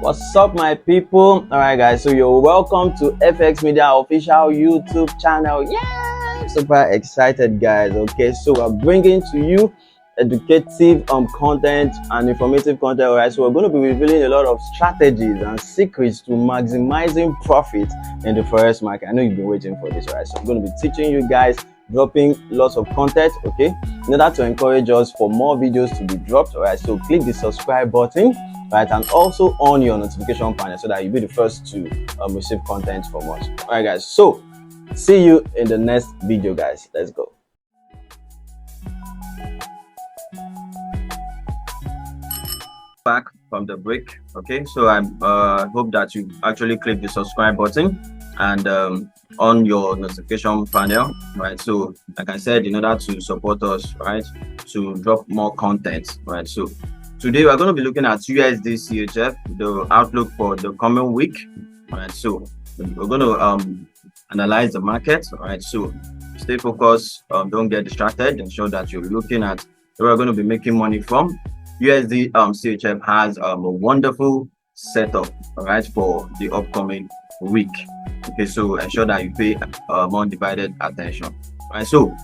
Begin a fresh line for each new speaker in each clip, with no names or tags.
What's up, my people? All right, guys, so you're welcome to FX Media official YouTube channel. Yeah, super excited, guys. Okay, so we're bringing to you educative content and informative content. All right, so we're going to be revealing a lot of strategies and secrets to maximizing profit in the forex market. I know you've been waiting for this. All right, so I'm going to be teaching you guys, dropping lots of content, okay, in order to encourage us for more videos to be dropped. All right, so click the subscribe button, right, and also on your notification panel so that you'll be the first to receive content from us. All right, guys, so see you in the next video, guys. Let's go. Back from the break. Okay, so I hope that you actually click the subscribe button and on your notification panel, right? So like I said, in order to support us, right, to drop more content, right? So today we're going to be looking at USDCHF, the outlook for the coming week, right? So we're going to analyze the market, right? So stay focused, don't get distracted, ensure that you're looking at where we're going to be making money from. USD has a wonderful setup, all right, for the upcoming week. Okay, so ensure that you pay more divided attention. All right, so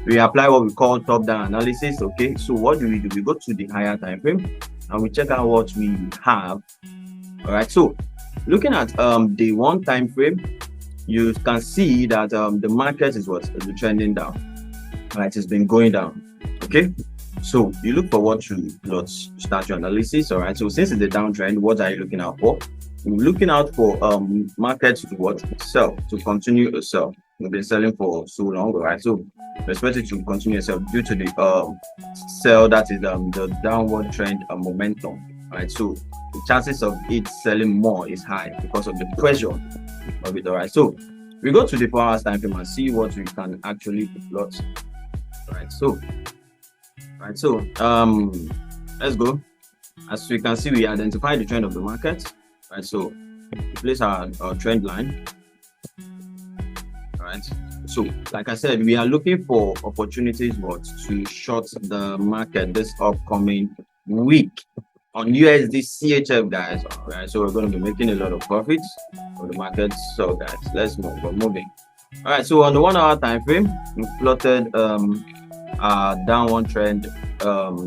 we apply what we call top-down analysis. Okay, so what do? We go to the higher time frame and we check out what we have. All right, so looking at the one time frame, you can see that the market is trending down. All right, it's been going down. Okay, so you look for what to start your analysis. All right, so since it's a downtrend, what are you looking out for? We're looking out for market to sell, to continue to sell. We've been selling for so long, right? So we expect it to continue to sell due to the sell, that is the downward trend momentum, right? So the chances of it selling more is high because of the pressure of it. All right, so we go to the 4 hours time frame and see what we can actually plot. Right, so let's go. As we can see, we identify the trend of the market, right? So we place our trend line. All right, so like I said, we are looking for opportunities to short the market this upcoming week on USDCHF, guys. All right, so we're going to be making a lot of profits for the market. So guys, let's move. We're moving. All right, so on the 1 hour time frame, we plotted downward trend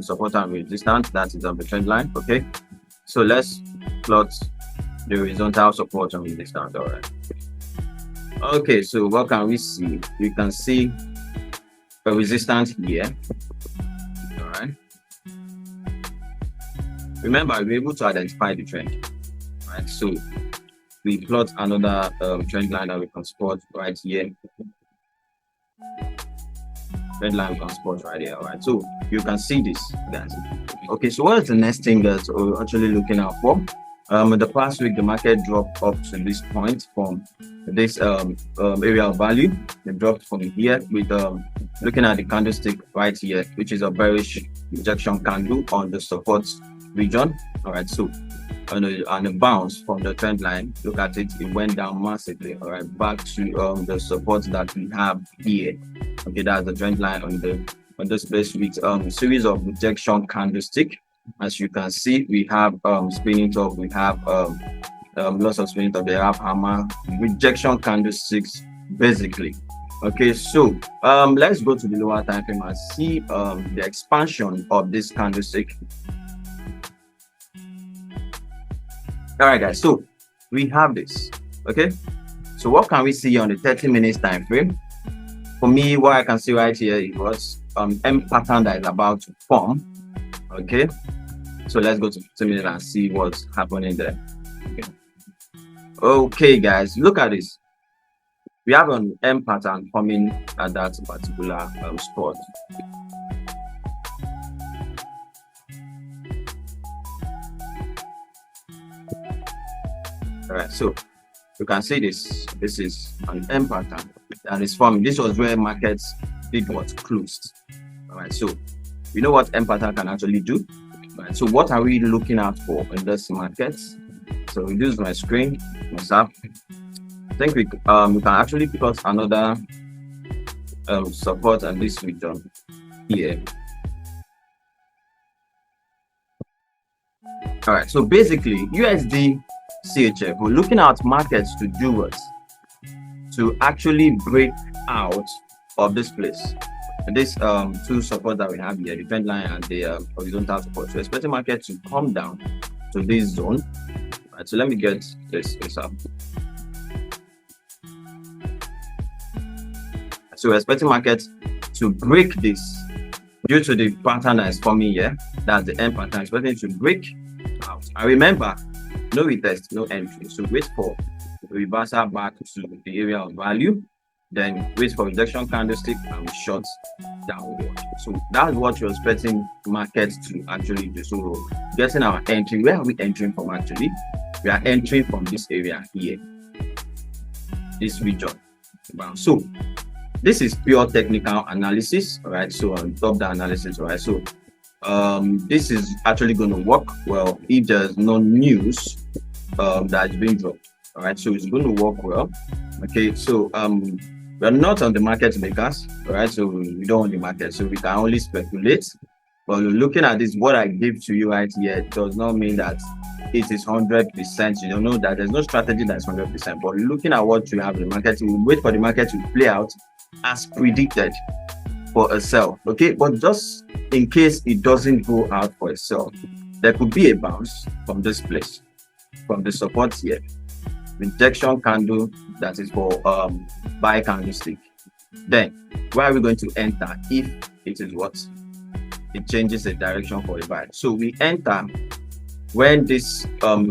support and resistance, that is on the trend line. Okay, so let's plot the horizontal support and resistance. All right, okay, so what can we see? You can see a resistance here. All right, remember, we're able to identify the trend, right? So we plot another trend line that we can spot right here. Red line can spot right here. All right, so you can see this, guys. Okay, so what is the next thing that we're actually looking out for? In the past week, the market dropped up to this point from this area of value. It dropped from here with looking at the candlestick right here, which is a bearish rejection candle on the support region. All right, so on a bounce from the trend line, look at it, it went down massively. All right, back to the support that we have here. Okay, that's the trend line on this base week series of rejection candlestick. As you can see, we have spinning top, we have lots of spinning top, they have hammer rejection candlesticks basically. Okay, so let's go to the lower time frame and see the expansion of this candlestick. All right, guys, so we have this. Okay, so what can we see on the 30 minutes time frame? For me, what I can see right here is what M pattern that is about to form. Okay, so let's go to 15 minutes and see what's happening there. Okay, guys, look at this. We have an M pattern forming at that particular spot. All right, so you can see this is an M pattern and it's forming. This was where markets did what closed. All right, so we know what M pattern can actually do. All right, so what are we looking out for in this market? So reduce my screen, WhatsApp. I think we can actually plot another support at this region here. All right, so basically USDCHF, we're looking at markets to do what? To actually break out of this place. And this two support that we have here, the trend line and the horizontal support. So expecting market to come down to this zone. All right, so let me get this up. So we're expecting market to break this due to the pattern that is forming here. That's the end pattern. Expecting to break out. And remember, no retest, no entry. So wait for the reversal back to the area of value. Then wait for rejection candlestick and we short downward. So that's what you're expecting markets to actually do. So getting our entry. Where are we entering from actually? We are entering from this area here, this region. So this is pure technical analysis, all right? So on top the analysis, all right? So this is actually going to work well if there's no news that's being dropped, all right? So it's going to work well. Okay, so we're not on the market makers, all right? So we don't own the market, so we can only speculate. But looking at this, what I give to you right here does not mean that it is 100%. You don't know that there's no strategy that's 100%. But looking at what you have in the market, we wait for the market to play out as predicted for a sell. Okay, but just in case it doesn't go out for a sell, there could be a bounce from this place, from the support here, rejection candle that is for buy candlestick. Then where are we going to enter if it is what? It changes the direction for a buy. So we enter when this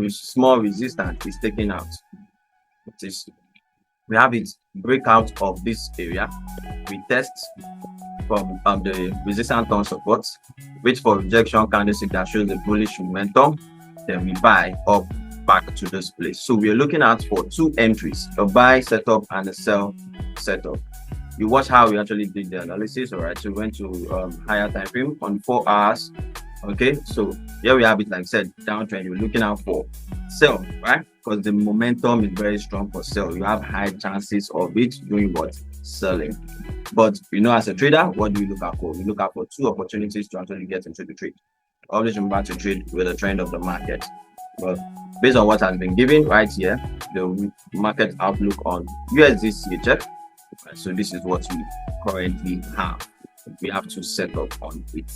small resistance is taken out. We have it break out of this area. We test from the resistance on support, wait for rejection candlestick that shows the bullish momentum, then we buy up back to this place. So we are looking at for two entries, a buy setup and a sell setup. You watch how we actually did the analysis. All right, so we went to higher time frame on 4 hours. Okay, so here we have it, like I said, downtrend. You're looking out for sell, right? Because the momentum is very strong for sell. You have high chances of it doing what? Selling. But you know, as a trader, what do you look out for? You look out for two opportunities to actually get into the trade. Always remember to trade with the trend of the market. But based on what has been given right here, the market outlook on USDCHF. So this is what we currently have. We have to set up on it.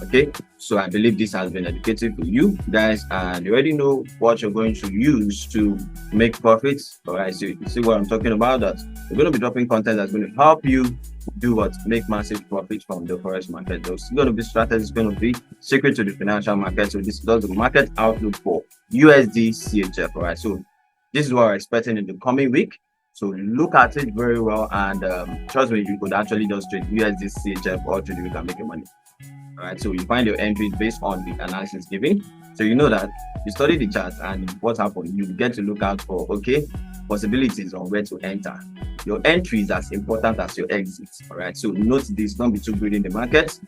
Okay, so I believe this has been educative for you guys, and you already know what you're going to use to make profits. All right, so you see what I'm talking about, that we're going to be dropping content that's going to help you do what? Make massive profits from the forex market. There's going to be strategies, going to be secret to the financial market. So this does the market outlook for USDCHF. All right, so this is what we're expecting in the coming week. So look at it very well, and trust me, you could actually just trade USDCHF or trade, you can make your money. All right, so you find your entries based on the analysis given. So you know that you study the chart and what happened, you get to look out for possibilities on where to enter. Your entry is as important as your exits. All right, so note this, don't be too greedy in the market.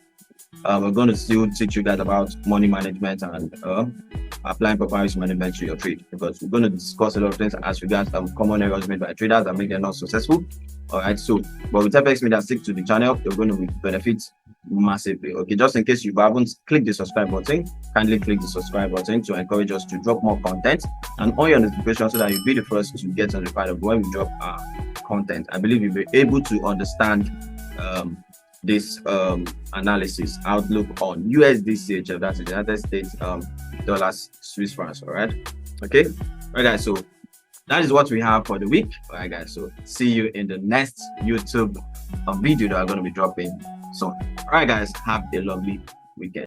We're going to still teach you guys about money management and applying proper risk management to your trade, because we're going to discuss a lot of things as regards common errors made by traders that make them not successful. All right, so but with FX Media, stick to the channel, you're going to benefit massively. Okay, just in case you haven't clicked the subscribe button, kindly click the subscribe button to encourage us to drop more content and on your notification so that you'll be the first to get notified of when we drop our content. I believe you'll be able to understand this analysis outlook on USDCHF, that's the United States dollars, Swiss francs. All right, okay, all right guys, so that is what we have for the week. All right guys, so see you in the next YouTube video that I'm going to be dropping soon. All right guys, have a lovely weekend.